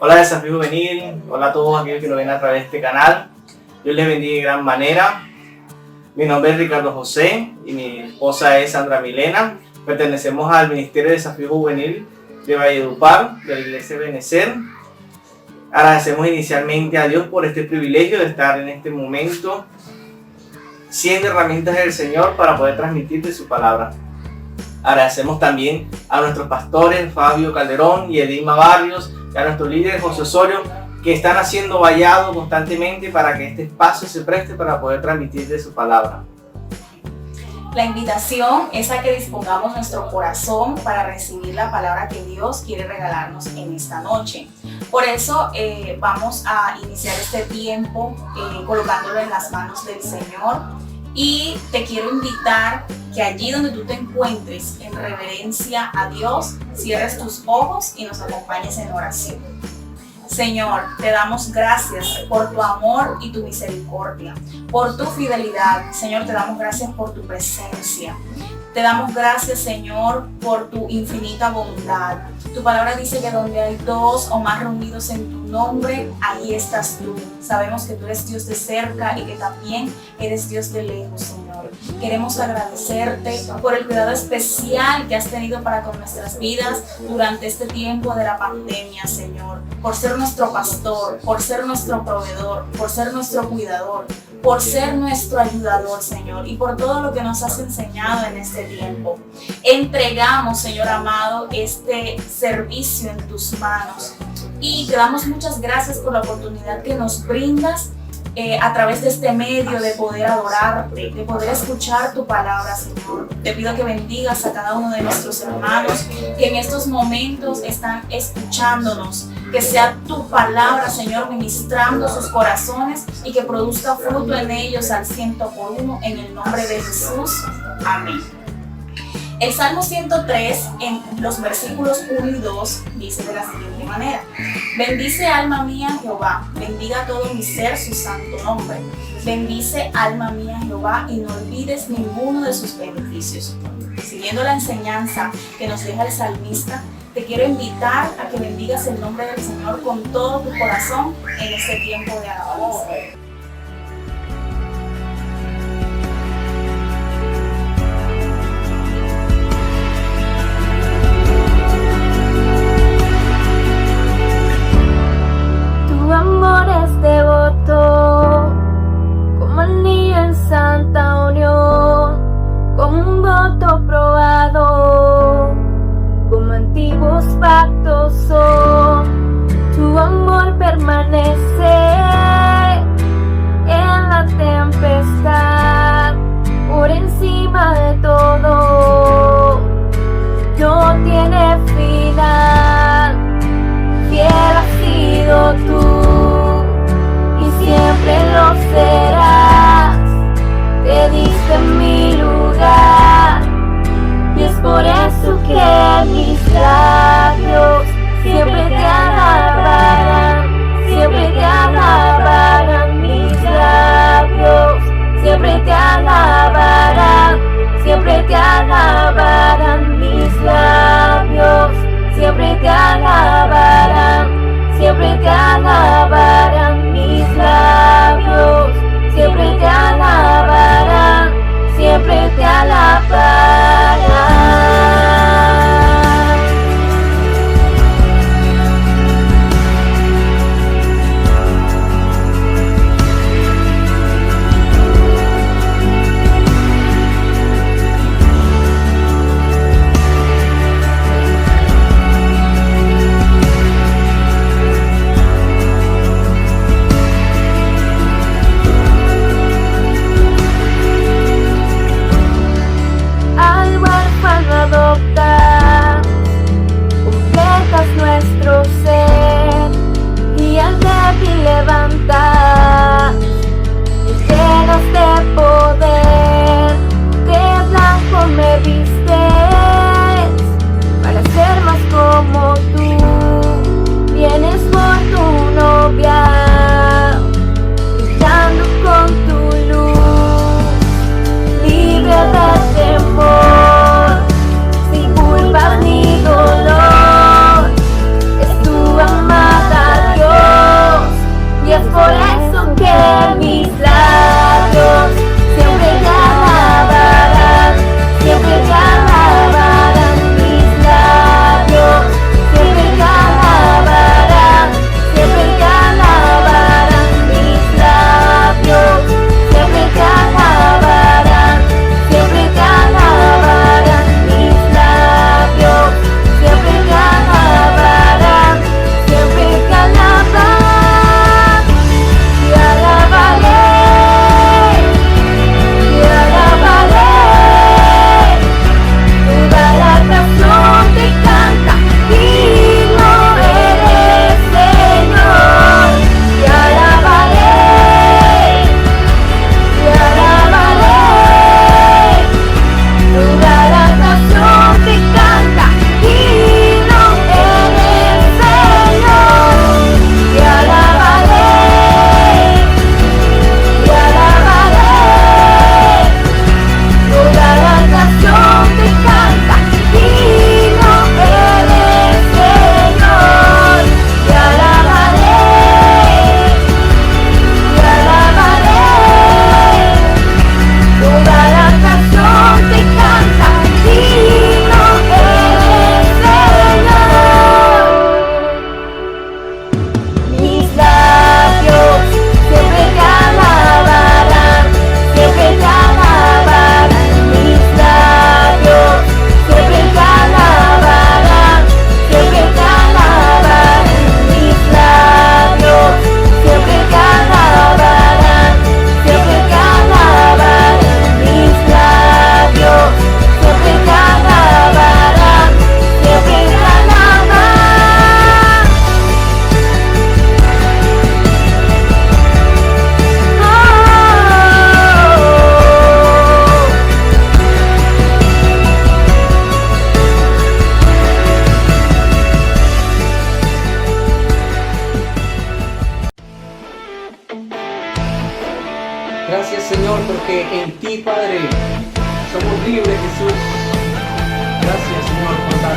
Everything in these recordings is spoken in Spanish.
Hola Desafío Juvenil, hola a todos aquellos que nos ven a través de este canal. Dios les bendiga de gran manera. Mi nombre es Ricardo José y mi esposa es Sandra Milena. Pertenecemos al Ministerio de Desafío Juvenil de Valledupar, de la Iglesia Benecer. Agradecemos inicialmente a Dios por este privilegio de estar en este momento siendo herramientas del Señor para poder transmitirte su palabra. Agradecemos también a nuestros pastores Fabio Calderón y Edilma Barrios y a nuestros líderes José Osorio, que están haciendo vallado constantemente para que este espacio se preste para poder transmitirte su palabra. La invitación es a que dispongamos nuestro corazón para recibir la palabra que Dios quiere regalarnos en esta noche. Por eso vamos a iniciar este tiempo colocándolo en las manos del Señor. Y te quiero invitar que allí donde tú te encuentres en reverencia a Dios, cierres tus ojos y nos acompañes en oración. Señor, te damos gracias por tu amor y tu misericordia, por tu fidelidad. Señor, te damos gracias por tu presencia. Te damos gracias, Señor, por tu infinita bondad. Tu palabra dice que donde hay dos o más reunidos en tu nombre, ahí estás tú. Sabemos que tú eres Dios de cerca y que también eres Dios de lejos, Señor. Queremos agradecerte por el cuidado especial que has tenido para con nuestras vidas durante este tiempo de la pandemia, Señor. Por ser nuestro pastor, por ser nuestro proveedor, por ser nuestro cuidador, por ser nuestro ayudador, Señor, y por todo lo que nos has enseñado en este tiempo. Entregamos, Señor amado, este servicio en tus manos y te damos muchas gracias por la oportunidad que nos brindas a través de este medio de poder adorarte, de poder escuchar tu palabra, Señor. Te pido que bendigas a cada uno de nuestros hermanos que en estos momentos están escuchándonos, que sea tu palabra, Señor, ministrando sus corazones y que produzca fruto en ellos al 100%, en el nombre de Jesús. Amén. El Salmo 103, en los versículos 1 y 2, dice de la siguiente manera: bendice alma mía Jehová, bendiga todo mi ser su santo nombre. Bendice alma mía Jehová y no olvides ninguno de sus beneficios. Siguiendo la enseñanza que nos deja el salmista, te quiero invitar a que bendigas el nombre del Señor con todo tu corazón en este tiempo de alabanza. Tu amor es devoto, como anillo en santa unión, como un voto probado, como antiguos pactos son. Tu amor permanece en la tempestad, por encima de todo, no tiene final. Fiel has sido tú y siempre lo serás. Te diste mi lugar y es por eso que mis labios siempre te alabarán, siempre te alabarán. Mis labios siempre te alabarán, siempre te alabarán. Mis labios siempre te alabarán, siempre te alabarán. Mis labios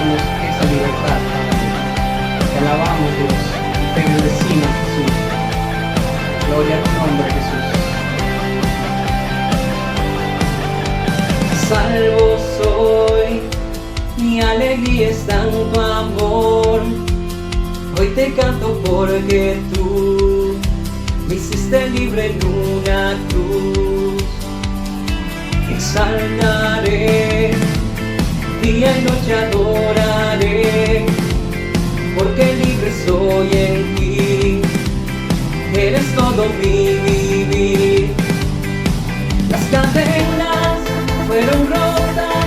darnos esa libertad, Padre. Te alabamos, Dios, y te bendecimos, Jesús. Gloria a tu nombre, Jesús. Salvo soy, mi alegría está en tu amor. Hoy te canto porque tú me hiciste libre en una cruz. Exaltaré, día y noche adoraré, porque libre soy en ti. Eres todo mi vivir. Las cadenas fueron rotas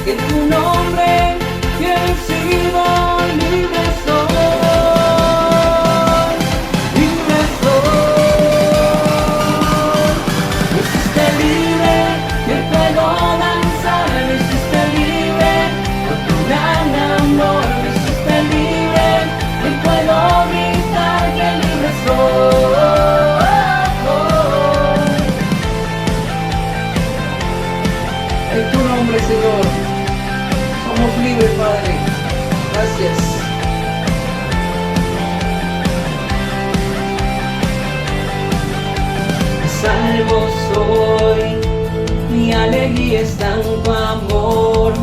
en tu nombre, y he sido libre soy. Libre soy. Me hiciste libre, yo puedo danzar. Me hiciste libre por tu gran amor. Me hiciste libre, yo puedo gritar que libre soy. En tu nombre, Señor, somos libres, Padre. Gracias. Salvo soy, mi alegría está en tu amor.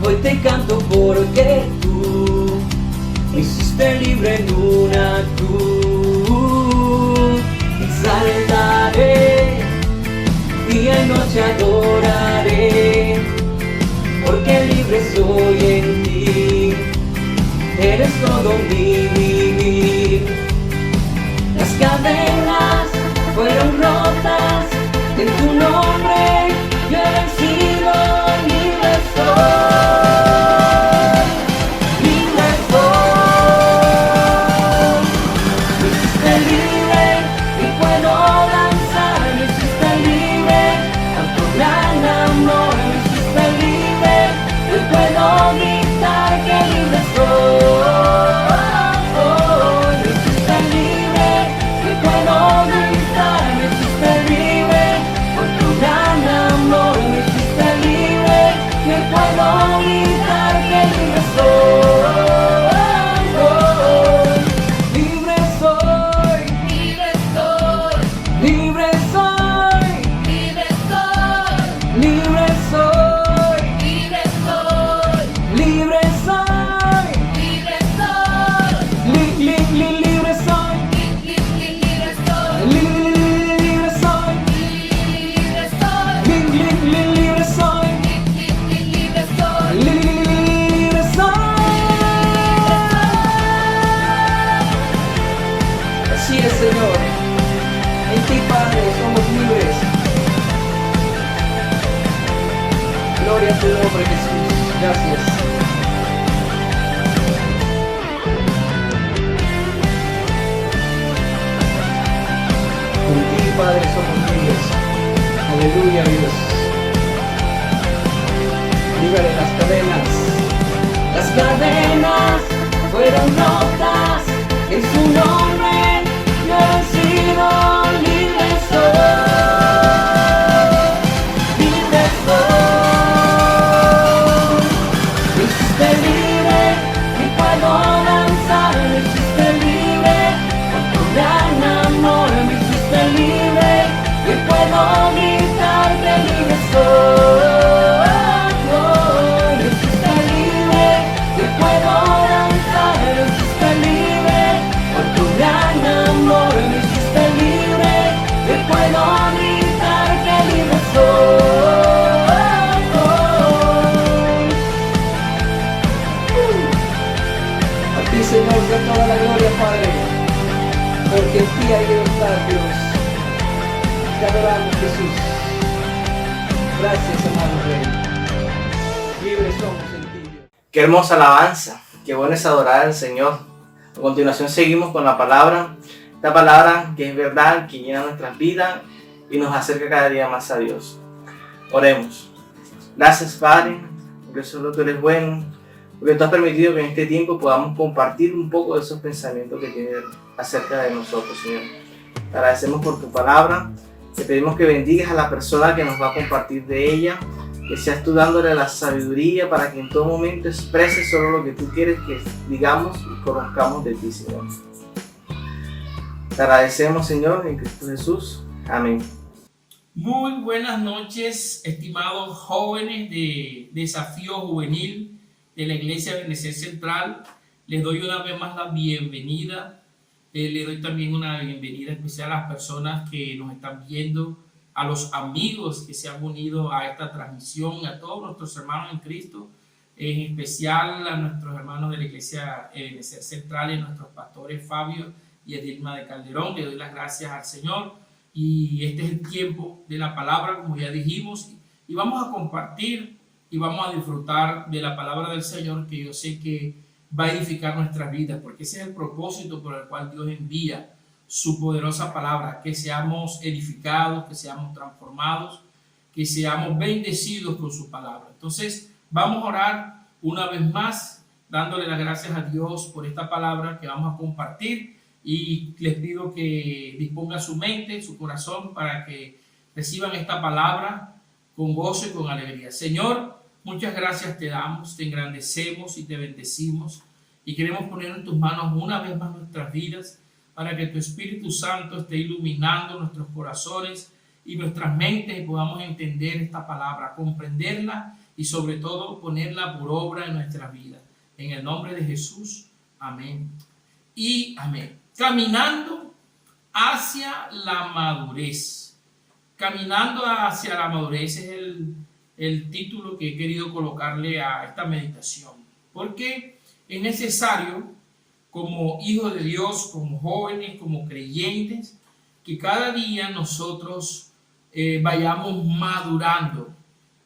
Hoy te canto porque tú me hiciste libre en una cruz. Exaltaré, día y noche adoraré, porque libre soy en ti. Eres todo mi vivir. Las cadenas fueron rotas en tu nombre, yo he vencido, libre soy. Libre soy. Me hiciste libre y puedo danzar. Me hiciste libre por tu gran amor. Me hiciste libre y puedo gritar que libre soy. Me hiciste libre y puedo gritar. Me hiciste libre por tu gran amor. Me hiciste libre y puedo gritar que libre soy. Libre soy. Libre soy, Libre soy. libre soy, Libre soy. libre soy, Libre soy. libre soy, Libre soy. libre soy, Libre soy. libre soy, Libre soy. libre soy. Libre soy. Así es, Señor. En ti, Padre, somos libres. Gloria a tu nombre, Jesús. Gracias. En ti, Padre, somos libres. Aleluya, Dios. Líbrale las cadenas. Las cadenas fueron rotas en su nombre. Yo he sido libre soy. Libre soy. Me hiciste libre y puedo danzar. Me hiciste libre por tu gran amor. Me hiciste libre y puedo gritar que libre soy. Me hiciste libre y puedo danzar. Me hiciste libre por tu gran amor. Me hiciste libre y puedo gritar que libre soy. A ti, Señor, sea toda la gloria, Padre, porque en ti hay libertad, Dios. Te adoramos, Jesús. Gracias, amado Rey. Libres somos en ti, Dios. Qué hermosa alabanza, qué bueno es adorar al Señor. A continuación seguimos con la palabra, esta palabra que es verdad, que llena nuestras vidas y nos acerca cada día más a Dios. Oremos. Gracias, Padre, porque solo tú eres bueno, porque tú has permitido que en este tiempo podamos compartir un poco de esos pensamientos que tienes acerca de nosotros, Señor. Te agradecemos por tu palabra, te pedimos que bendigas a la persona que nos va a compartir de ella, que seas tú dándole la sabiduría para que en todo momento exprese solo lo que tú quieres que digamos y conozcamos de ti, Señor. Te agradecemos, Señor, en Cristo Jesús. Amén. Muy buenas noches, estimados jóvenes de Desafío Juvenil de la Iglesia Benecer Central. Les doy una vez más la bienvenida. Le doy también una bienvenida especial a las personas que nos están viendo, a los amigos que se han unido a esta transmisión, a todos nuestros hermanos en Cristo, en especial a nuestros hermanos de la Iglesia Benecer Central y a nuestros pastores Fabio y Edilma de Calderón. Le doy las gracias al Señor. Y este es el tiempo de la palabra, como ya dijimos, y vamos a compartir y vamos a disfrutar de la palabra del Señor, que yo sé que va a edificar nuestras vidas, porque ese es el propósito por el cual Dios envía su poderosa palabra, que seamos edificados, que seamos transformados, que seamos bendecidos con su palabra. Entonces vamos a orar una vez más, dándole las gracias a Dios por esta palabra que vamos a compartir. Y les pido que dispongan su mente, su corazón, para que reciban esta palabra con gozo y con alegría. Señor, muchas gracias te damos, te engrandecemos y te bendecimos. Y queremos poner en tus manos una vez más nuestras vidas, para que tu Espíritu Santo esté iluminando nuestros corazones y nuestras mentes, y podamos entender esta palabra, comprenderla y sobre todo ponerla por obra en nuestras vidas. En el nombre de Jesús, amén y amén. Caminando hacia la madurez. Caminando hacia la madurez es el título que he querido colocarle a esta meditación. Porque es necesario, como hijos de Dios, como jóvenes, como creyentes, que cada día nosotros vayamos madurando.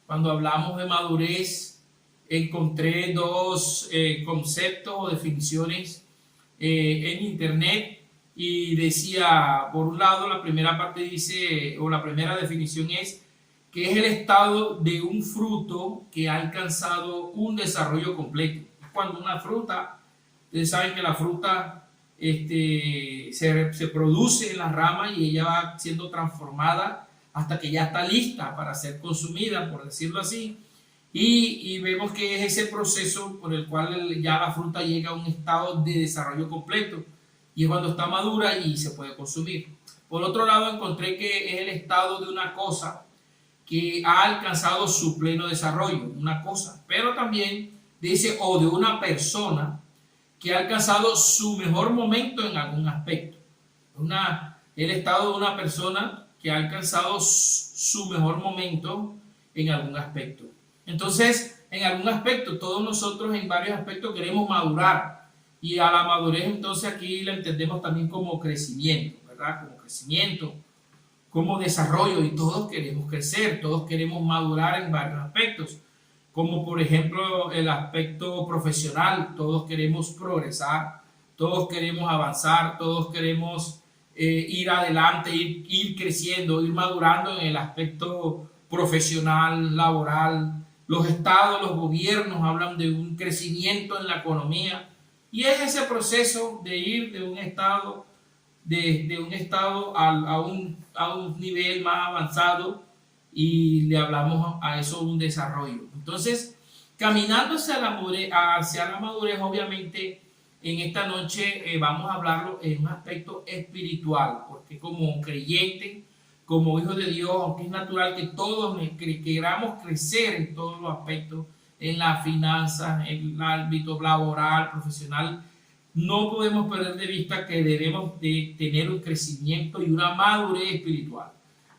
Cuando hablamos de madurez, encontré dos conceptos o definiciones en internet, y decía, por un lado, la primera parte dice, o la primera definición es que es el estado de un fruto que ha alcanzado un desarrollo completo. Cuando una fruta, ustedes saben que la fruta se produce en la rama y ella va siendo transformada hasta que ya está lista para ser consumida, por decirlo así. Y vemos que es ese proceso por el cual ya la fruta llega a un estado de desarrollo completo, y es cuando está madura y se puede consumir. Por otro lado, encontré que es el estado de una cosa que ha alcanzado su pleno desarrollo, una cosa, pero también dice, o de una persona que ha alcanzado su mejor momento en algún aspecto. El estado de una persona que ha alcanzado su mejor momento en algún aspecto. Entonces, en algún aspecto, todos nosotros en varios aspectos queremos madurar, y a la madurez entonces aquí la entendemos también como crecimiento, ¿verdad? Como crecimiento, como desarrollo, y todos queremos crecer, todos queremos madurar en varios aspectos, como por ejemplo el aspecto profesional. Todos queremos progresar, todos queremos avanzar, todos queremos ir adelante, ir creciendo, ir madurando en el aspecto profesional, laboral. Los estados, los gobiernos hablan de un crecimiento en la economía, y es ese proceso de ir de un estado, a un nivel más avanzado, y le hablamos a eso un desarrollo. Entonces, caminando hacia la madurez, obviamente en esta noche vamos a hablarlo en un aspecto espiritual, porque como creyente, como hijos de Dios, aunque es natural que todos queramos crecer en todos los aspectos, en la finanza, en el ámbito laboral, profesional, no podemos perder de vista que debemos de tener un crecimiento y una madurez espiritual,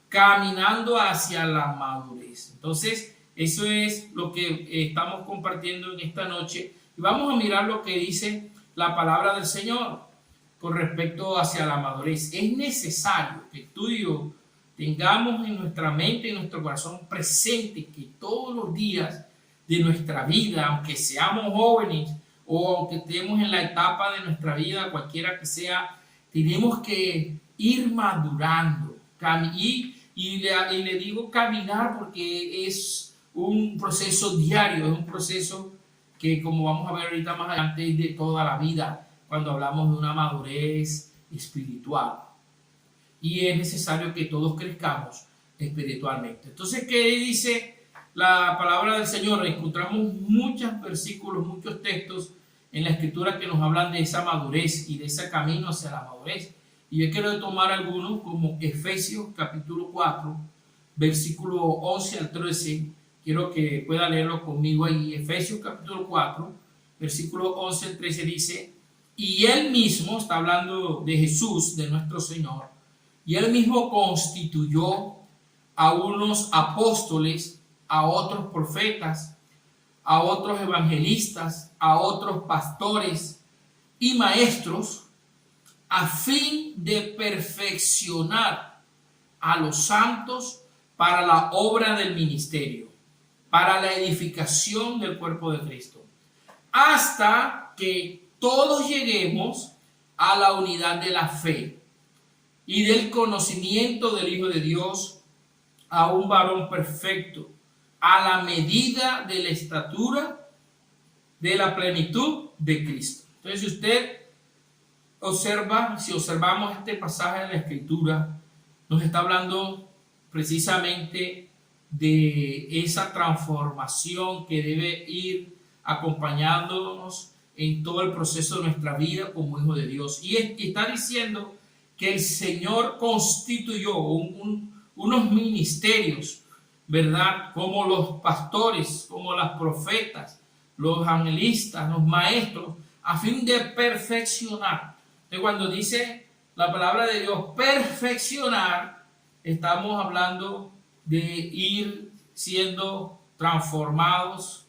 caminando hacia la madurez. Entonces, eso es lo que estamos compartiendo en esta noche, y vamos a mirar lo que dice la palabra del Señor con respecto hacia la madurez. Es necesario que tú y yo tengamos en nuestra mente y en nuestro corazón presente que todos los días de nuestra vida, aunque seamos jóvenes o aunque estemos en la etapa de nuestra vida, cualquiera que sea, tenemos que ir madurando. Y le digo caminar porque es un proceso diario, es un proceso que, como vamos a ver ahorita más adelante, es de toda la vida cuando hablamos de una madurez espiritual. Y es necesario que todos crezcamos espiritualmente. Entonces, ¿qué dice la palabra del Señor encontramos muchos versículos, muchos textos en la Escritura que nos hablan de esa madurez y de ese camino hacia la madurez. Y yo quiero tomar algunos como Efesios capítulo 4, versículo 11 al 13. Quiero que pueda leerlo conmigo ahí. Efesios capítulo 4, versículo 11 al 13 dice: y él mismo, está hablando de Jesús, de nuestro Señor, y él mismo constituyó a unos apóstoles, a otros profetas, a otros evangelistas, a otros pastores y maestros, a fin de perfeccionar a los santos para la obra del ministerio, para la edificación del cuerpo de Cristo, hasta que todos lleguemos a la unidad de la fe y del conocimiento del Hijo de Dios, a un varón perfecto, a la medida de la estatura de la plenitud de Cristo. Entonces, si usted observa, si observamos este pasaje de la Escritura, nos está hablando precisamente de esa transformación que debe ir acompañándonos en todo el proceso de nuestra vida como hijo de Dios. Y está diciendo que el Señor constituyó unos ministerios, ¿verdad? Como los pastores, como las profetas, los evangelistas, los maestros, a fin de perfeccionar. Entonces, cuando dice la palabra de Dios perfeccionar, estamos hablando de ir siendo transformados,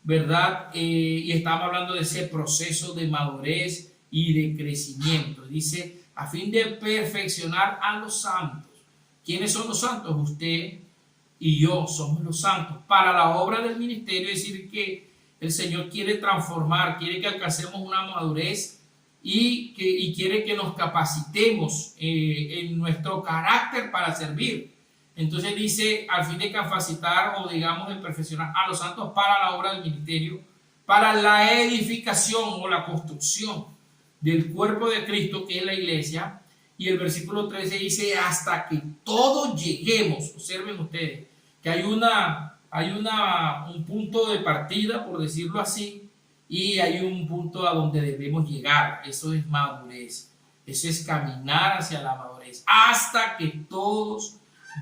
¿verdad? Y estamos hablando de ese proceso de madurez y de crecimiento. Dice, a fin de perfeccionar a los santos. ¿Quiénes son los santos? Usted y yo somos los santos para la obra del ministerio. Es decir, que el Señor quiere transformar, quiere que alcancemos una madurez y quiere que nos capacitemos en nuestro carácter para servir. Entonces dice, al fin de capacitar o digamos de perfeccionar a los santos para la obra del ministerio, para la edificación o la construcción del cuerpo de Cristo, que es la iglesia. Y el versículo 13 dice, hasta que todos lleguemos. Observen ustedes que hay un punto de partida, por decirlo así, y hay un punto a donde debemos llegar. Eso es madurez. Eso es caminar hacia la madurez. Hasta que todos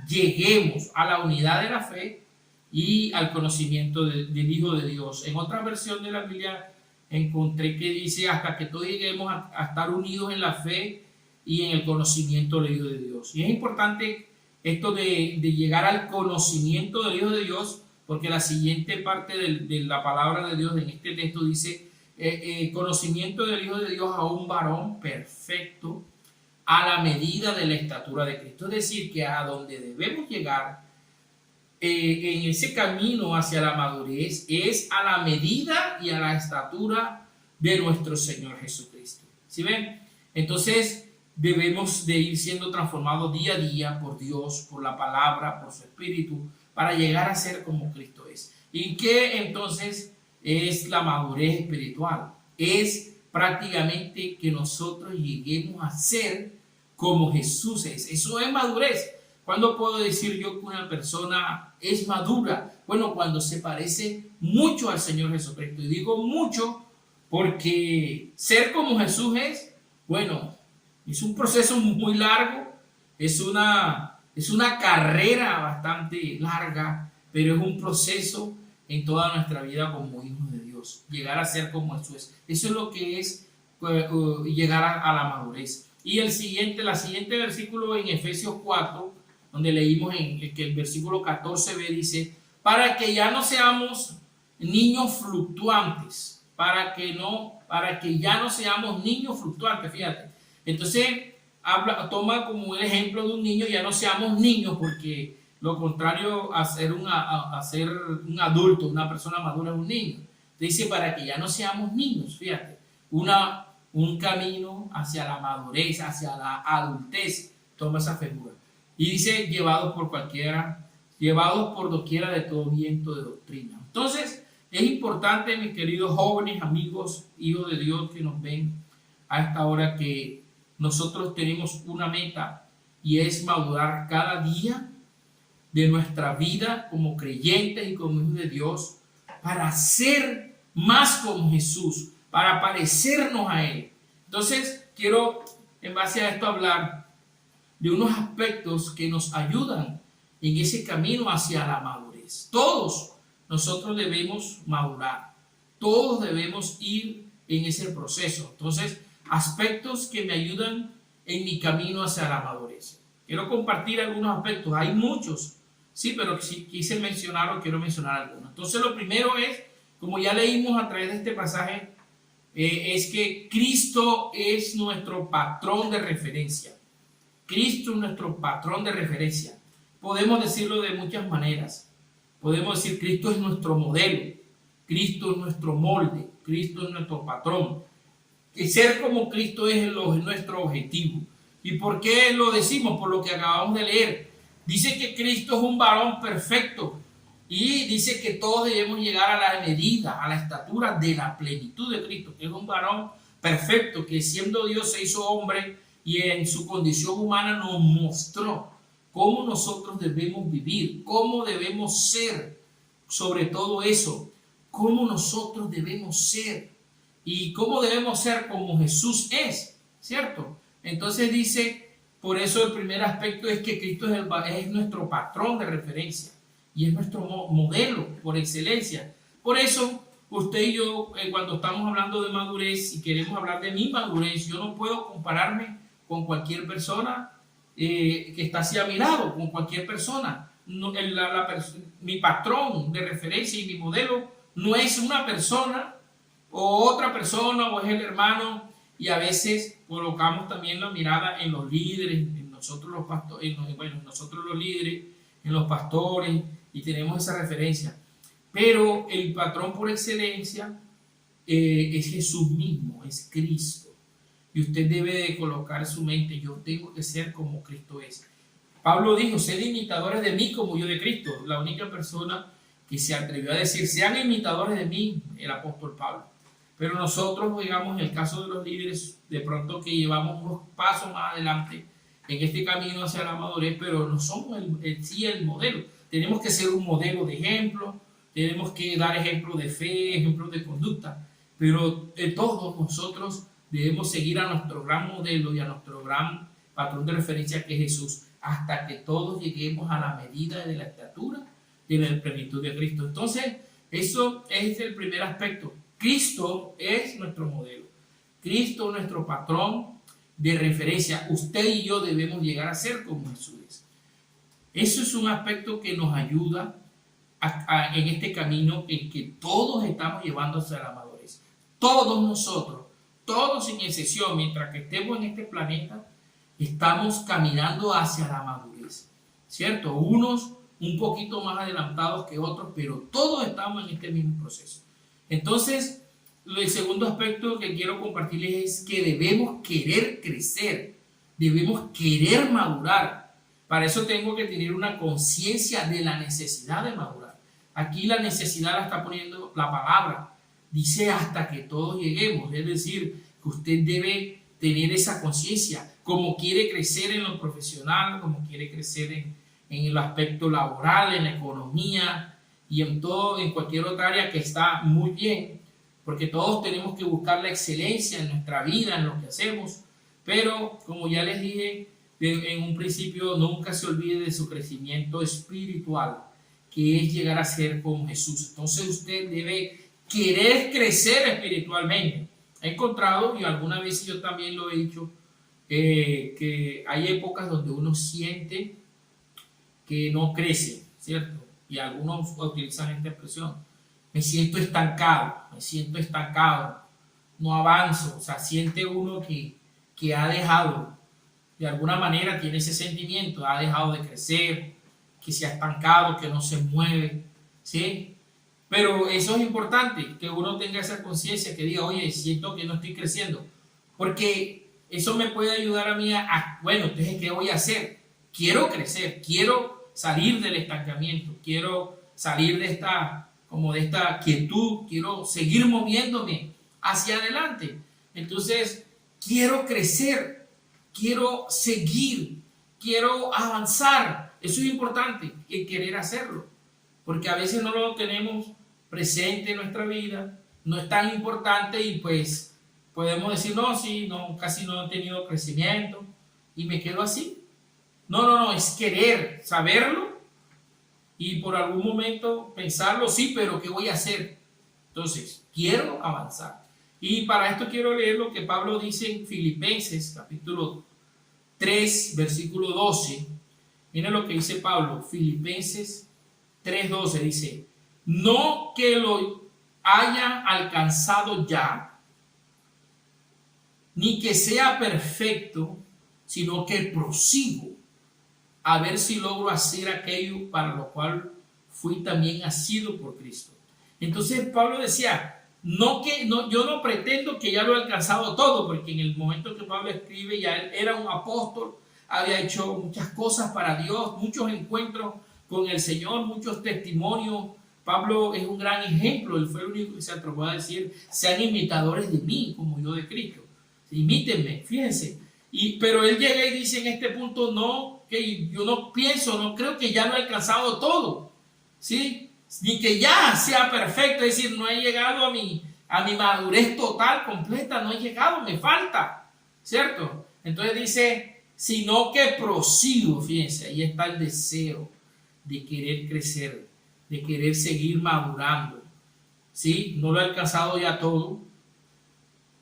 lleguemos a la unidad de la fe y al conocimiento del Hijo de Dios. En otra versión de la Biblia encontré que dice, hasta que todos lleguemos a estar unidos en la fe y en el conocimiento del Hijo de Dios. Y es importante esto de llegar al conocimiento del Hijo de Dios, porque la siguiente parte de la palabra de Dios en este texto dice, conocimiento del Hijo de Dios a un varón perfecto, a la medida de la estatura de Cristo. Es decir, que a donde debemos llegar en ese camino hacia la madurez es a la medida y a la estatura de nuestro Señor Jesucristo. ¿Sí ven? Entonces debemos de ir siendo transformados día a día por Dios, por la palabra, por su Espíritu, para llegar a ser como Cristo es. ¿Y qué entonces es la madurez espiritual? Es prácticamente que nosotros lleguemos a ser como Jesús es. Eso es madurez. ¿Cuándo puedo decir yo que una persona es madura? Bueno, cuando se parece mucho al Señor Jesucristo. Y digo mucho porque ser como Jesús es, bueno, es un proceso muy largo, es una carrera bastante larga, pero es un proceso en toda nuestra vida como hijos de Dios. Llegar a ser como Jesús. Eso es lo que es llegar a la madurez. Y la siguiente versículo en Efesios 4, donde leímos que el versículo 14b dice, para que ya no seamos niños fluctuantes, para que ya no seamos niños fluctuantes, fíjate. Entonces, toma como el ejemplo de un niño, ya no seamos niños, porque lo contrario a ser un adulto, una persona madura es un niño. Dice, para que ya no seamos niños, fíjate, un camino hacia la madurez, hacia la adultez, toma esa figura. Y dice, llevados por doquiera de todo viento de doctrina. Entonces, es importante, mis queridos jóvenes, amigos, hijos de Dios que nos ven a esta hora, que nosotros tenemos una meta y es madurar cada día de nuestra vida como creyentes y como hijos de Dios para ser más como Jesús, para parecernos a Él. Entonces, quiero en base a esto hablar de unos aspectos que nos ayudan en ese camino hacia la madurez. Todos nosotros debemos madurar, todos debemos ir en ese proceso. Entonces, aspectos que me ayudan en mi camino hacia la madurez. Quiero compartir algunos aspectos, hay muchos, sí, pero si quise mencionar o quiero mencionar algunos. Entonces, lo primero es, como ya leímos a través de este pasaje, es que Cristo es nuestro patrón de referencia. Cristo es nuestro patrón de referencia. Podemos decirlo de muchas maneras. Podemos decir Cristo es nuestro modelo, Cristo es nuestro molde, Cristo es nuestro patrón. Que ser como Cristo es nuestro objetivo. ¿Y por qué lo decimos? Por lo que acabamos de leer. Dice que Cristo es un varón perfecto y dice que todos debemos llegar a la medida, a la estatura de la plenitud de Cristo, que es un varón perfecto, que siendo Dios se hizo hombre y en su condición humana nos mostró cómo nosotros debemos vivir, cómo debemos ser, sobre todo eso, cómo nosotros debemos ser y cómo debemos ser como Jesús es, ¿cierto? Entonces dice, por eso el primer aspecto es que Cristo es nuestro patrón de referencia y es nuestro modelo por excelencia. Por eso usted y yo, cuando estamos hablando de madurez y queremos hablar de mi madurez, yo no puedo compararme con cualquier persona que está así a mi lado, con cualquier persona. No, mi patrón de referencia y mi modelo no es una persona o otra persona o es el hermano, y a veces colocamos también la mirada en los líderes, en nosotros los pastores, nosotros los líderes, en los pastores, y tenemos esa referencia. Pero el patrón por excelencia es Jesús mismo, es Cristo. Y usted debe de colocar en su mente, yo tengo que ser como Cristo es. Pablo dijo, sed imitadores de mí como yo de Cristo. La única persona que se atrevió a decir, sean imitadores de mí, el apóstol Pablo. Pero nosotros, digamos, en el caso de los líderes, de pronto que llevamos unos pasos más adelante en este camino hacia la madurez, pero no somos el modelo. Tenemos que ser un modelo de ejemplo, tenemos que dar ejemplo de fe, ejemplo de conducta, pero todos nosotros debemos seguir a nuestro gran modelo y a nuestro gran patrón de referencia que es Jesús, hasta que todos lleguemos a la medida de la estatura y de la plenitud de Cristo. Entonces, eso es el primer aspecto. Cristo es nuestro modelo. Cristo es nuestro patrón de referencia. Usted y yo debemos llegar a ser como Jesús es. Eso es un aspecto que nos ayuda en este camino en que todos estamos llevando hacia la madurez. Todos nosotros, todos sin excepción, mientras que estemos en este planeta, estamos caminando hacia la madurez, ¿cierto? Unos un poquito más adelantados que otros, pero todos estamos en este mismo proceso. Entonces, el segundo aspecto que quiero compartirles es que debemos querer crecer, debemos querer madurar. Para eso tengo que tener una conciencia de la necesidad de madurar. Aquí la necesidad la está poniendo la palabra. Dice hasta que todos lleguemos, es decir, que usted debe tener esa conciencia, como quiere crecer en lo profesional, como quiere crecer en el aspecto laboral, en la economía y en todo, en cualquier otra área que está muy bien, porque todos tenemos que buscar la excelencia en nuestra vida, en lo que hacemos, pero como ya les dije en un principio, nunca se olvide de su crecimiento espiritual, que es llegar a ser como Jesús. Entonces usted debe querer crecer espiritualmente. He encontrado, y alguna vez yo también lo he dicho, que hay épocas donde uno siente que no crece, ¿cierto? Y algunos utilizan esta expresión, me siento estancado, no avanzo. O sea, siente uno que ha dejado, de alguna manera tiene ese sentimiento, ha dejado de crecer, que se ha estancado, que no se mueve, ¿sí? Pero eso es importante, que uno tenga esa conciencia, que diga, oye, siento que no estoy creciendo, porque eso me puede ayudar a mí bueno, entonces, ¿qué voy a hacer? Quiero crecer, quiero salir del estancamiento, quiero salir de esta quietud, quiero seguir moviéndome hacia adelante. Entonces, quiero crecer, quiero seguir, quiero avanzar, Eso es importante, el querer hacerlo, porque a veces no lo tenemos presente en nuestra vida, no es tan importante y pues podemos decir, no, sí, no, casi no he tenido crecimiento y me quedo así. No, es querer saberlo y por algún momento pensarlo, sí, pero ¿qué voy a hacer? Entonces, quiero avanzar. Y para esto quiero leer lo que Pablo dice en Filipenses, capítulo 3, versículo 12. Miren lo que dice Pablo, Filipenses 3:12, dice, no que lo haya alcanzado ya, ni que sea perfecto, sino que prosigo a ver si logro hacer aquello para lo cual fui también asido por Cristo. Entonces Pablo decía, yo no pretendo que ya lo he alcanzado todo, porque en el momento que Pablo escribe ya él era un apóstol, había hecho muchas cosas para Dios, muchos encuentros con el Señor, muchos testimonios. Pablo es un gran ejemplo, él fue el único que se atrevió a decir, sean imitadores de mí, como yo de Cristo. Imítenme, fíjense. Pero él llega y dice en este punto, no, que yo no pienso, no creo que ya lo he alcanzado todo, ¿sí? Ni que ya sea perfecto, es decir, no he llegado a mi madurez total, completa, no he llegado, me falta, ¿cierto? Entonces dice, sino que prosigo, fíjense, ahí está el deseo de querer crecer, de querer seguir madurando, ¿sí? No lo he alcanzado ya todo,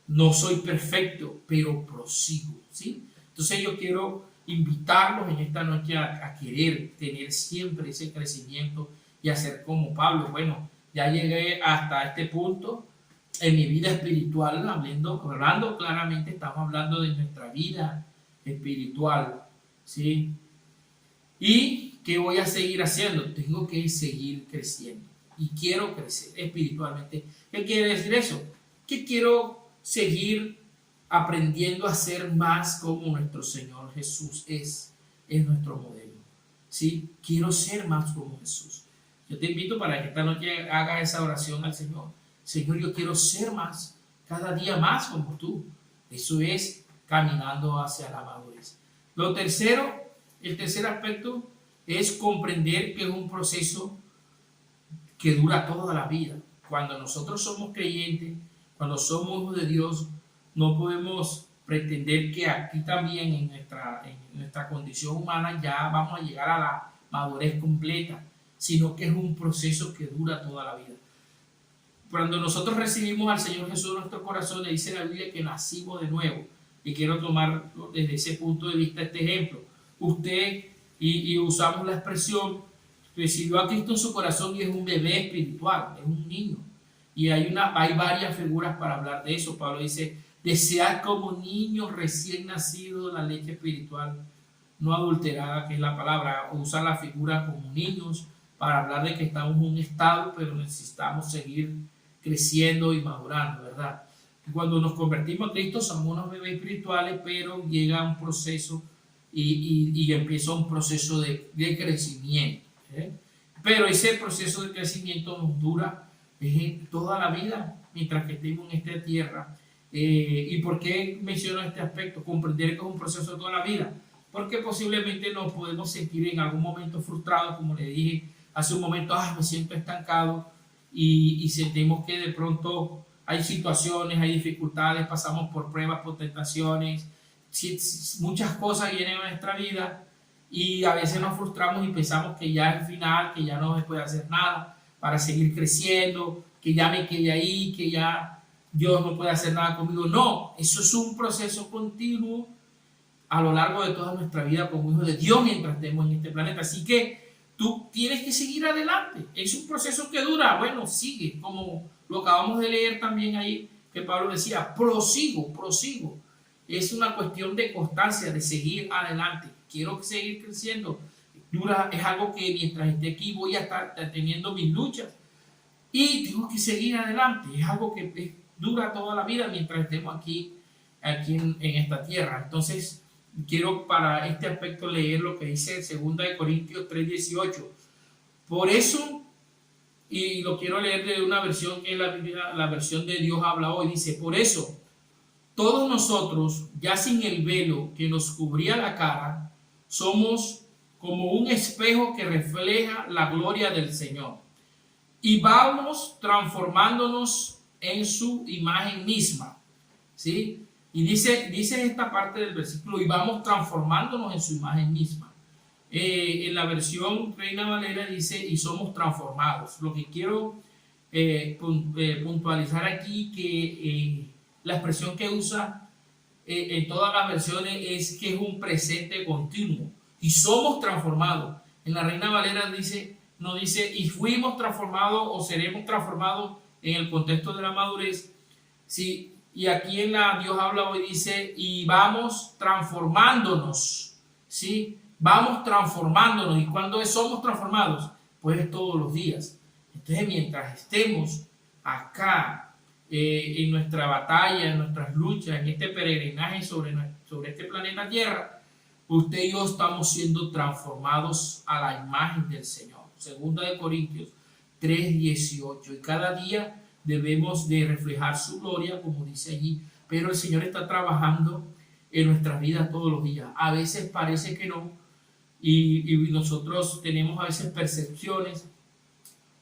no soy perfecto, pero prosigo, ¿sí? Entonces yo quiero invitarlos en esta noche a querer tener siempre ese crecimiento y hacer como Pablo. Bueno, ya llegué hasta este punto en mi vida espiritual, hablando claramente, estamos hablando de nuestra vida espiritual, ¿sí? ¿Y qué voy a seguir haciendo? Tengo que seguir creciendo y quiero crecer espiritualmente. ¿Qué quiere decir eso? Que quiero seguir aprendiendo a ser más como nuestro Señor Jesús es nuestro modelo, ¿sí? Quiero ser más como Jesús. Yo te invito para que esta noche haga esa oración al Señor. Señor, yo quiero ser más, cada día más como tú. Eso es caminando hacia la madurez. El tercer aspecto es comprender que es un proceso que dura toda la vida. Cuando nosotros somos creyentes, cuando somos hijos de Dios, no podemos pretender que aquí también en nuestra condición humana ya vamos a llegar a la madurez completa, sino que es un proceso que dura toda la vida. Cuando nosotros recibimos al Señor Jesús en nuestro corazón, le dice la Biblia que nacimos de nuevo. Y quiero tomar desde ese punto de vista este ejemplo. Usted, y usamos la expresión, recibió a Cristo en su corazón y es un bebé espiritual, es un niño. Y hay varias figuras para hablar de eso. Pablo dice, desead como niños recién nacidos la leche espiritual, no adulterada, que es la palabra. Usa la figura como niños para hablar de que estamos en un estado, pero necesitamos seguir creciendo y madurando, ¿verdad? Cuando nos convertimos a Cristo somos unos bebés espirituales, pero llega un proceso y empieza un proceso de crecimiento, ¿eh? Pero ese proceso de crecimiento nos dura toda la vida mientras que estemos en esta tierra. ¿Y por qué menciono este aspecto? Comprender que es un proceso de toda la vida, porque posiblemente nos podemos sentir en algún momento frustrados, como le dije hace un momento, me siento estancado y sentimos que de pronto hay situaciones, hay dificultades, pasamos por pruebas, por tentaciones, muchas cosas vienen a nuestra vida y a veces nos frustramos y pensamos que ya es el final, que ya no se puede hacer nada para seguir creciendo, que ya me quedé ahí, que ya Dios no puede hacer nada conmigo. No, eso es un proceso continuo a lo largo de toda nuestra vida como hijos de Dios mientras estemos en este planeta. Así que tú tienes que seguir adelante. Es un proceso que dura, bueno, sigue, como lo acabamos de leer también ahí, que Pablo decía, prosigo. Es una cuestión de constancia, de seguir adelante. Quiero seguir creciendo. Es algo que mientras esté aquí voy a estar teniendo mis luchas. Y tengo que seguir adelante. Es algo que dura toda la vida mientras estemos aquí en esta tierra. Entonces, quiero para este aspecto leer lo que dice 2 Corintios 3:18. Por eso, y lo quiero leer de una versión que es la versión de Dios habla hoy, dice, por eso, todos nosotros, ya sin el velo que nos cubría la cara, somos como un espejo que refleja la gloria del Señor. Y vamos transformándonos en su imagen misma, ¿sí? Y dice esta parte del versículo, y vamos transformándonos en su imagen misma. En la versión Reina Valera dice, y somos transformados. Lo que quiero puntualizar aquí, que la expresión que usa en todas las versiones es que es un presente continuo. Y somos transformados. En la Reina Valera no dice, y fuimos transformados o seremos transformados en el contexto de la madurez. Sí, y aquí en la Dios habla hoy dice, y vamos transformándonos. ¿Sí? Vamos transformándonos. ¿Y cuándo somos transformados? Pues todos los días. Entonces, mientras estemos acá en nuestra batalla, en nuestras luchas, en este peregrinaje sobre este planeta Tierra, usted y yo estamos siendo transformados a la imagen del Señor. Segunda de Corintios 3:18. Y cada día debemos de reflejar su gloria, como dice allí. Pero el Señor está trabajando en nuestras vidas todos los días. A veces parece que no. Y nosotros tenemos a veces percepciones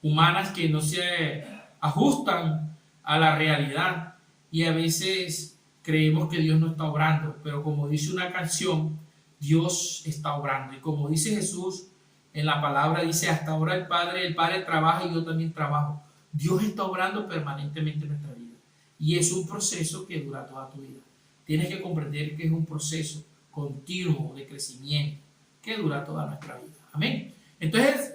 humanas que no se ajustan a la realidad. Y a veces creemos que Dios no está obrando. Pero como dice una canción, Dios está obrando. Y como dice Jesús en la palabra, dice, hasta ahora el Padre trabaja y yo también trabajo. Dios está obrando permanentemente en nuestra vida. Y es un proceso que dura toda tu vida. Tienes que comprender que es un proceso continuo de crecimiento que dura toda nuestra vida. Amén. Entonces,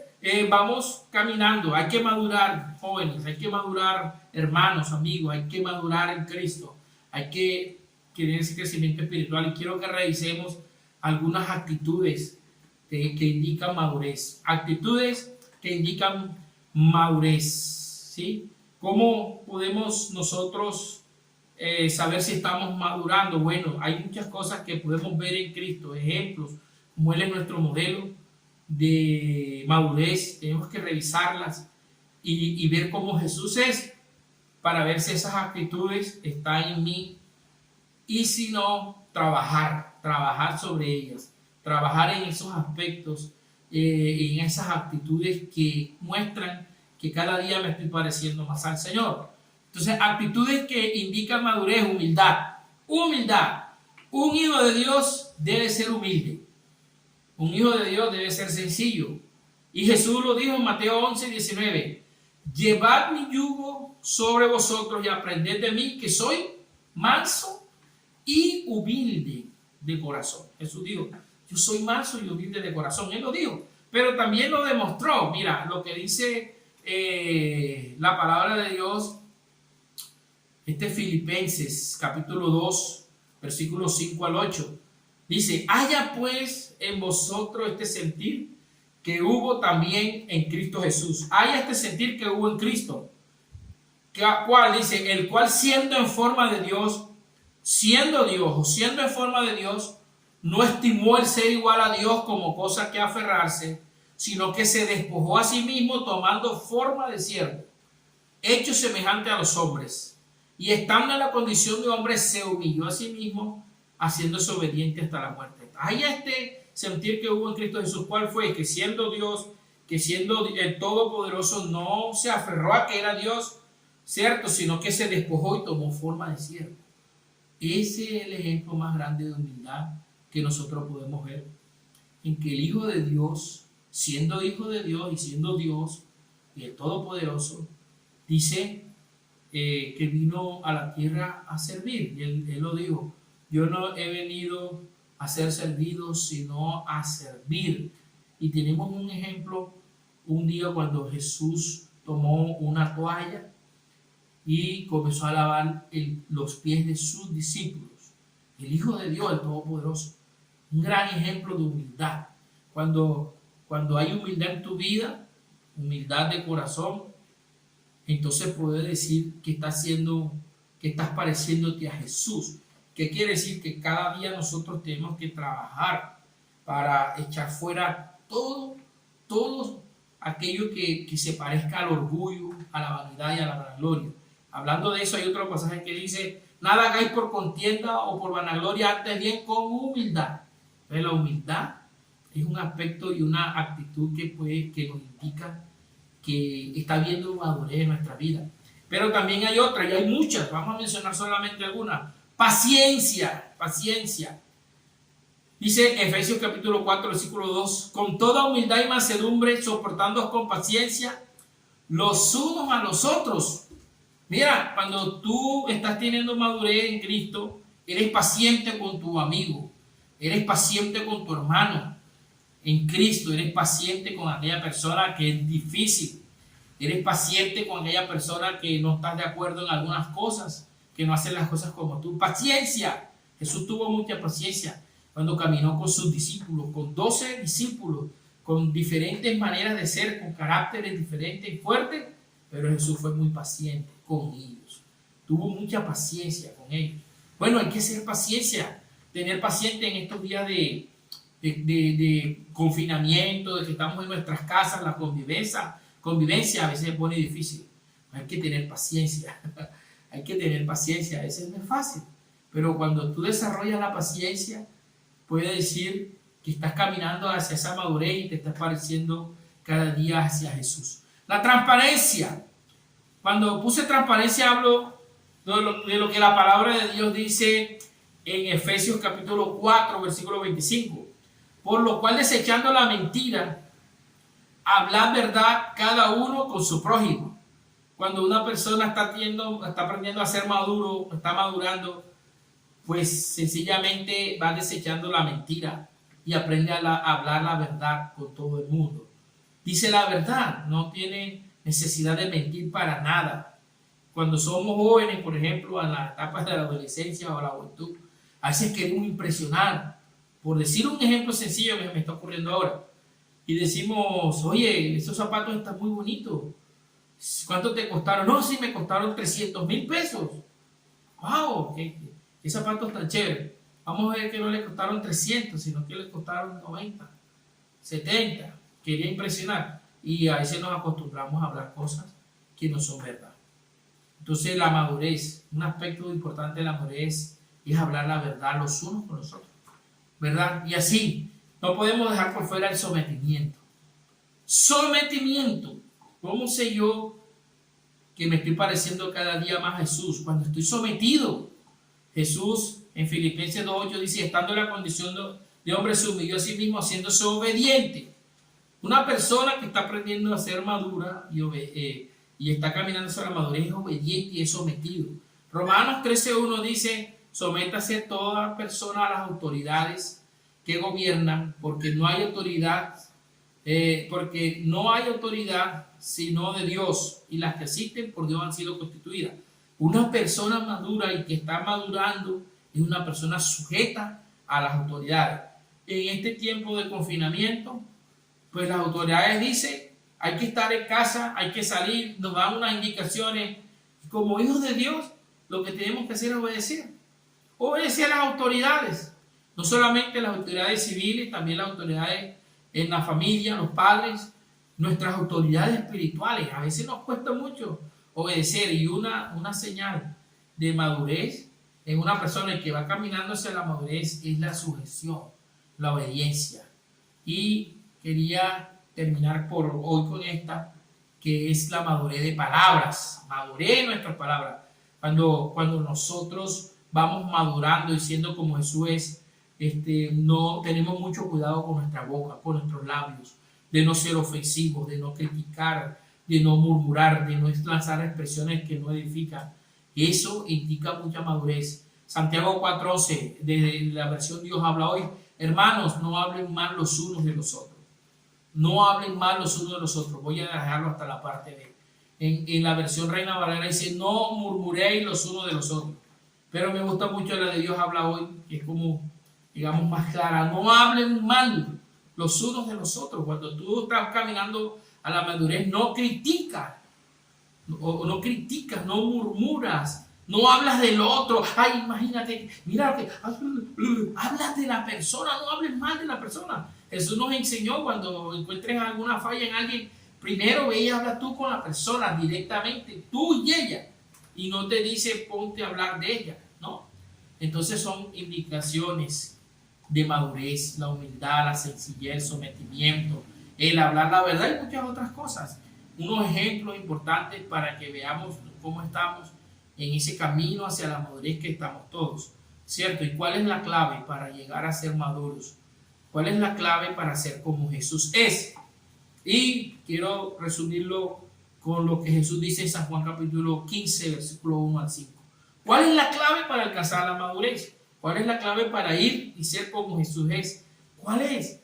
vamos caminando. Hay que madurar, jóvenes. Hay que madurar, hermanos, amigos. Hay que madurar en Cristo. Hay que tener ese crecimiento espiritual. Y quiero que revisemos algunas actitudes que indican madurez. Actitudes que indican madurez, ¿sí? ¿Cómo podemos nosotros saber si estamos madurando? Bueno, hay muchas cosas que podemos ver en Cristo, ejemplos, como Él es nuestro modelo de madurez. Tenemos que revisarlas y ver cómo Jesús es, para ver si esas actitudes están en mí, y si no, trabajar sobre ellas, trabajar en esos aspectos, en esas actitudes que muestran que cada día me estoy pareciendo más al Señor. Entonces, actitudes que indican madurez: humildad. Un hijo de Dios debe ser humilde. Un hijo de Dios debe ser sencillo. Y Jesús lo dijo en Mateo 11:19. Llevad mi yugo sobre vosotros y aprended de mí, que soy manso y humilde de corazón. Jesús dijo, yo soy manso y humilde de corazón. Él lo dijo, pero también lo demostró. Mira lo que dice la palabra de Dios, Filipenses capítulo 2, versículos 5 al 8. Dice, haya pues en vosotros este sentir que hubo también en Cristo Jesús. Haya este sentir que hubo en Cristo. ¿Cuál? Dice, el cual siendo en forma de Dios, siendo Dios o siendo en forma de Dios, no estimó el ser igual a Dios como cosa que aferrarse, sino que se despojó a sí mismo tomando forma de siervo, hecho semejante a los hombres, y estando en la condición de hombre se humilló a sí mismo, haciéndose obediente hasta la muerte. Hay este sentir que hubo en Cristo Jesús. ¿Cuál fue? Que siendo Dios, que siendo el Todopoderoso, no se aferró a que era Dios, ¿cierto? Sino que se despojó y tomó forma de siervo. Ese es el ejemplo más grande de humildad que nosotros podemos ver, en que el Hijo de Dios, siendo Hijo de Dios y siendo Dios y el Todopoderoso, dice que vino a la tierra a servir. Y él lo dijo, yo no he venido a ser servido, sino a servir. Y tenemos un ejemplo, un día cuando Jesús tomó una toalla y comenzó a lavar los pies de sus discípulos. El Hijo de Dios, el Todopoderoso. Un gran ejemplo de humildad. Cuando hay humildad en tu vida, humildad de corazón, entonces puedes decir que estás pareciéndote a Jesús. ¿Qué quiere decir? Que cada día nosotros tenemos que trabajar para echar fuera todo aquello que se parezca al orgullo, a la vanidad y a la vanagloria. Hablando de eso, hay otro pasaje que dice, nada hagáis por contienda o por vanagloria, antes bien con humildad. Entonces, la humildad Es un aspecto y una actitud que nos indica que está habiendo madurez en nuestra vida. Pero también hay otras, y hay muchas, vamos a mencionar solamente algunas. Paciencia, paciencia. Dice Efesios capítulo 4, versículo 2, con toda humildad y mansedumbre, soportándoos con paciencia los unos a los otros. Mira, cuando tú estás teniendo madurez en Cristo, eres paciente con tu amigo, eres paciente con tu hermano en Cristo, eres paciente con aquella persona que es difícil, eres paciente con aquella persona que no está de acuerdo en algunas cosas, que no hace las cosas como tú. Paciencia. Jesús tuvo mucha paciencia cuando caminó con sus discípulos, con 12 discípulos, con diferentes maneras de ser, con caracteres diferentes y fuertes, pero Jesús fue muy paciente con ellos. Tuvo mucha paciencia con ellos. Bueno, hay que ser paciencia, tener paciencia en estos días de confinamiento, de que estamos en nuestras casas, la convivencia a veces se pone difícil. Hay que tener paciencia, hay que tener paciencia, a veces no es fácil, pero cuando tú desarrollas la paciencia, puede decir que estás caminando hacia esa madurez y te estás pareciendo cada día hacia Jesús. La transparencia. Cuando puse transparencia hablo de lo que la palabra de Dios dice en Efesios capítulo 4, versículo 25. Por lo cual, desechando la mentira, hablad verdad cada uno con su prójimo. Cuando una persona está aprendiendo a ser maduro, está madurando, pues sencillamente va desechando la mentira y aprende a hablar la verdad con todo el mundo. Dice la verdad, no tiene necesidad de mentir para nada. Cuando somos jóvenes, por ejemplo, en las etapas de la adolescencia o la juventud, a veces queremos impresionar. Por decir un ejemplo sencillo que me está ocurriendo ahora, y decimos, oye, esos zapatos están muy bonitos. ¿Cuánto te costaron? No, sí, me costaron 300,000 pesos. ¡Wow! ¿Qué zapatos tan chéveres? Vamos a ver que no le costaron 300, sino que le costaron 90, 70. Quería impresionar. Y a veces nos acostumbramos a hablar cosas que no son verdad. Entonces la madurez, un aspecto importante de la madurez es hablar la verdad los unos con los otros, ¿verdad? Y así, no podemos dejar por fuera el sometimiento. Sometimiento. ¿Cómo sé yo que me estoy pareciendo cada día más a Jesús? Cuando estoy sometido. Jesús en Filipenses 2:8 dice, estando en la condición de hombre, se humilló a sí mismo, haciéndose obediente. Una persona que está aprendiendo a ser madura y está caminando hacia la madurez es obediente y es sometido. Romanos 13:1 dice, sométase toda persona a las autoridades que gobiernan, porque no hay autoridad sino de Dios, y las que existen por Dios han sido constituidas. Una persona madura y que está madurando es una persona sujeta a las autoridades. En este tiempo de confinamiento, pues las autoridades dicen, hay que estar en casa, hay que salir, nos dan unas indicaciones. Como hijos de Dios, lo que tenemos que hacer es obedecer. Obedecer a las autoridades. No solamente las autoridades civiles, también las autoridades en la familia, los padres, nuestras autoridades espirituales. A veces nos cuesta mucho obedecer, y una señal de madurez en una persona que va caminando hacia la madurez es la sujeción, la obediencia. Y quería terminar por hoy con esta, que es la madurez de palabras, madurez en nuestras palabras. Cuando nosotros vamos madurando y siendo como Jesús es, no tenemos mucho cuidado con nuestra boca, con nuestros labios, de no ser ofensivos, de no criticar, de no murmurar, de no lanzar expresiones que no edifican. Eso indica mucha madurez. Santiago 4:11, desde la versión Dios habla hoy, hermanos, no hablen mal los unos de los otros. No hablen mal los unos de los otros. Voy a dejarlo hasta la parte de... En la versión Reina Valera dice, no murmuréis los unos de los otros. Pero me gusta mucho la de Dios habla hoy, que es como, digamos, más clara. No hablen mal los unos de los otros. Cuando tú estás caminando a la madurez, no criticas, no murmuras, no hablas del otro. Ay, imagínate, mira que hablas de la persona, no hables mal de la persona. Jesús nos enseñó, cuando encuentres alguna falla en alguien, primero ve y habla tú con la persona directamente, tú y ella, y no te dice ponte a hablar de ella, ¿no? Entonces son indicaciones de madurez, la humildad, la sencillez, el sometimiento, el hablar la verdad y muchas otras cosas. Unos ejemplos importantes para que veamos cómo estamos en ese camino hacia la madurez que estamos todos, ¿cierto? ¿Y cuál es la clave para llegar a ser maduros? ¿Cuál es la clave para ser como Jesús es? Y quiero resumirlo con lo que Jesús dice en San Juan capítulo 15, versículo 1 al 5. ¿Cuál es la clave para alcanzar la madurez? ¿Cuál es la clave para ir y ser como Jesús es? ¿Cuál es?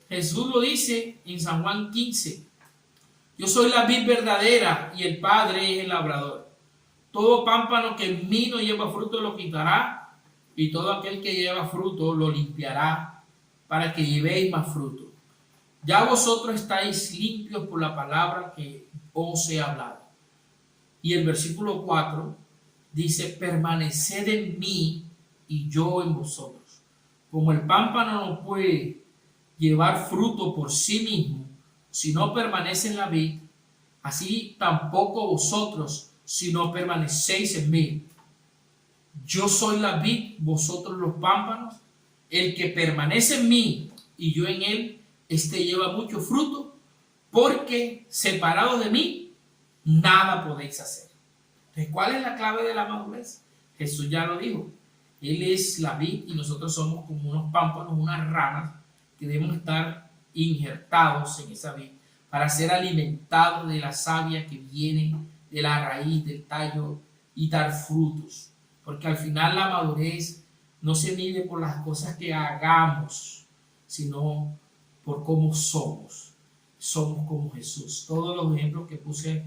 Jesús lo dice en San Juan 15. Yo soy la vid verdadera y el Padre es el labrador. Todo pámpano que en mí no lleva fruto lo quitará, y todo aquel que lleva fruto lo limpiará, para que llevéis más fruto. Ya vosotros estáis limpios por la palabra que os he hablado. Y el versículo 4 dice, permaneced en mí y yo en vosotros. Como el pámpano no puede llevar fruto por sí mismo si no permanece en la vid, así tampoco vosotros si no permanecéis en mí. Yo soy la vid, vosotros los pámpanos. El que permanece en mí y yo en él, este lleva mucho fruto, porque separados de mí, nada podéis hacer. Entonces, ¿cuál es la clave de la madurez? Jesús ya lo dijo. Él es la vid y nosotros somos como unos pámpanos, unas ramas que debemos estar injertados en esa vid para ser alimentados de la savia que viene de la raíz, del tallo, y dar frutos. Porque al final la madurez no se mide por las cosas que hagamos, sino por cómo somos. Somos como Jesús. Todos los ejemplos que puse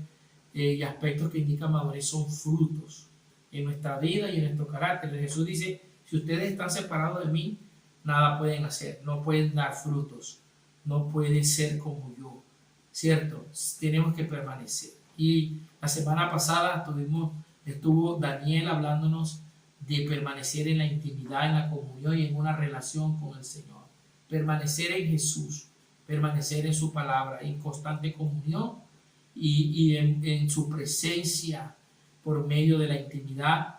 y aspectos que indican madurez son frutos en nuestra vida y en nuestro carácter. Jesús dice, si ustedes están separados de mí, nada pueden hacer, no pueden dar frutos, no pueden ser como yo, ¿cierto? Tenemos que permanecer. Y la semana pasada estuvo Daniel hablándonos de permanecer en la intimidad, en la comunión y en una relación con el Señor. Permanecer en Jesús, permanecer en su palabra, en constante comunión y en su presencia por medio de la intimidad,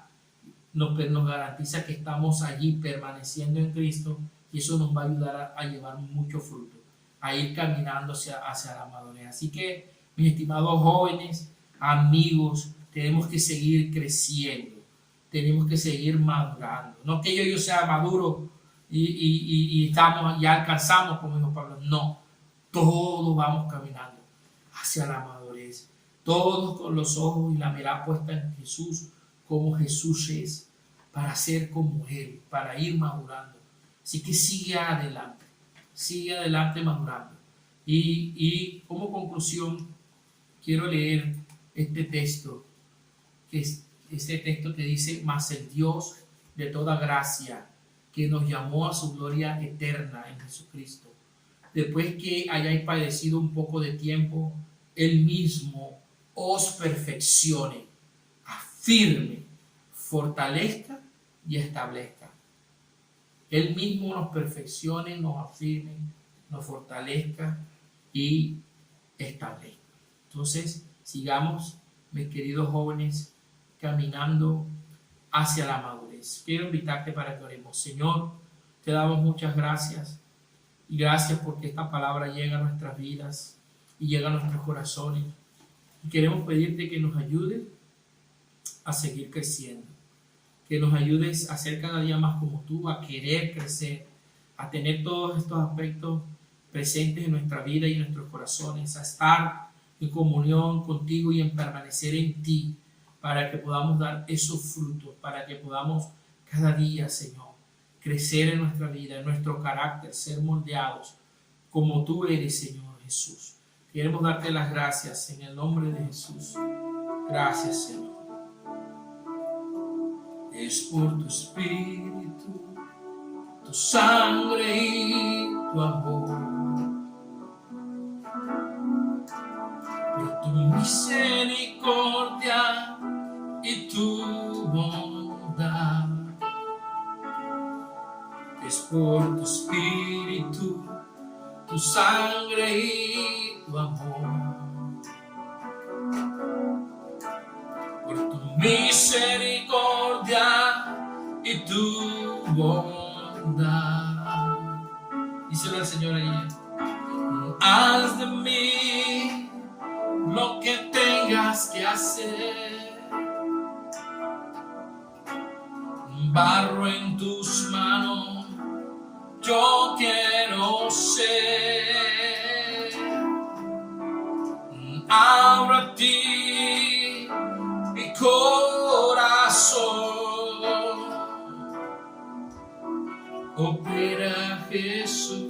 nos garantiza que estamos allí permaneciendo en Cristo, y eso nos va a ayudar a llevar mucho fruto, a ir caminando hacia la madurez. Así que, mis estimados jóvenes, amigos, tenemos que seguir creciendo, tenemos que seguir madurando. No que yo sea maduro y ya alcanzamos, como dijo Pablo, no, todos vamos caminando hacia la madurez, todos con los ojos y la mirada puesta en Jesús, como Jesús es, para ser como Él, para ir madurando. Así que sigue adelante madurando. Y como conclusión, quiero leer este texto, que es este texto que dice, mas el Dios de toda gracia, que nos llamó a su gloria eterna en Jesucristo, después que hayáis padecido un poco de tiempo, Él mismo os perfeccione, afirme, fortalezca y establezca. Él mismo nos perfeccione, nos afirme, nos fortalezca y establezca. Entonces, sigamos, mis queridos jóvenes, caminando hacia la madurez. Quiero invitarte para que oremos. Señor, te damos muchas gracias, y gracias porque esta palabra llega a nuestras vidas y llega a nuestros corazones. Y queremos pedirte que nos ayudes a seguir creciendo, que nos ayudes a ser cada día más como tú, a querer crecer, a tener todos estos aspectos presentes en nuestra vida y en nuestros corazones, a estar en comunión contigo y en permanecer en ti, para que podamos dar esos frutos, para que podamos cada día, Señor, crecer en nuestra vida, en nuestro carácter, ser moldeados como tú eres, Señor Jesús. Queremos darte las gracias en el nombre de Jesús. Gracias, Señor. Es por tu espíritu, tu sangre y tu amor, por tu misericordia y tu bondad. Es por tu espíritu, tu sangre y tu amor, por tu misericordia y tu bondad. Señor ahí. Haz de mí lo que tengas que hacer. Barro en tus manos, yo quiero ser. Abro a ti mi corazón. Opera Jesús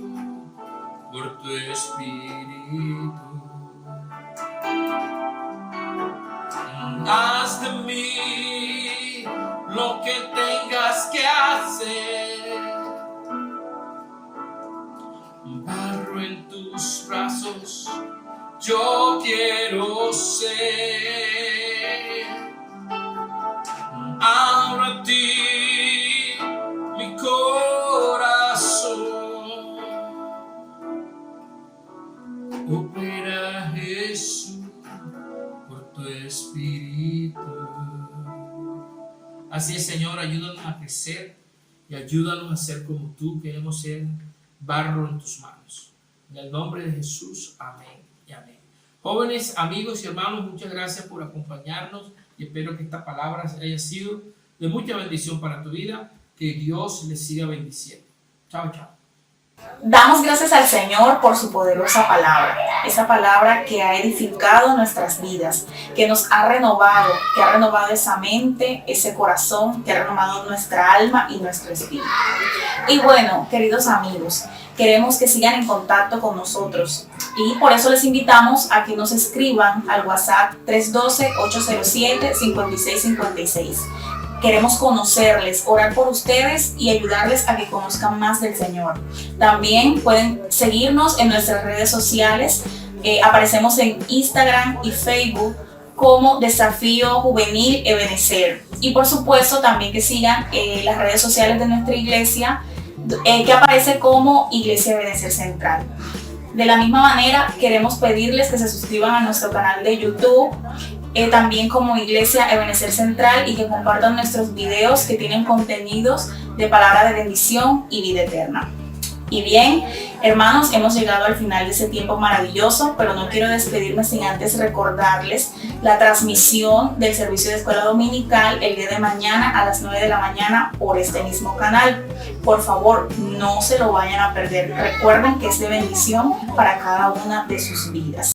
por tu espíritu. Haz de mí lo que tengas que hacer. Barro en tus brazos, yo quiero ser. Abro a ti mi corazón. Opera Jesús por tu espíritu. Así es, Señor, ayúdanos a crecer y ayúdanos a ser como tú. Queremos ser barro en tus manos. En el nombre de Jesús, amén y amén. Jóvenes, amigos y hermanos, muchas gracias por acompañarnos y espero que esta palabra haya sido de mucha bendición para tu vida. Que Dios les siga bendiciendo. Chao, chao. Damos gracias al Señor por su poderosa palabra, esa palabra que ha edificado nuestras vidas, que nos ha renovado, que ha renovado esa mente, ese corazón, que ha renovado nuestra alma y nuestro espíritu. Y bueno, queridos amigos, queremos que sigan en contacto con nosotros y por eso les invitamos a que nos escriban al WhatsApp 312-807-5656. Queremos conocerles, orar por ustedes y ayudarles a que conozcan más del Señor. También pueden seguirnos en nuestras redes sociales. Aparecemos en Instagram y Facebook como Desafío Juvenil Ebenecer. Y por supuesto también que sigan las redes sociales de nuestra iglesia, que aparece como Iglesia Ebenecer Central. De la misma manera, queremos pedirles que se suscriban a nuestro canal de YouTube, también como Iglesia Ebenecer Central, y que compartan nuestros videos que tienen contenidos de palabra de bendición y vida eterna. Y bien, hermanos, hemos llegado al final de ese tiempo maravilloso, pero no quiero despedirme sin antes recordarles la transmisión del servicio de escuela dominical el día de mañana a las 9 de la mañana por este mismo canal. Por favor, no se lo vayan a perder. Recuerden que es de bendición para cada una de sus vidas.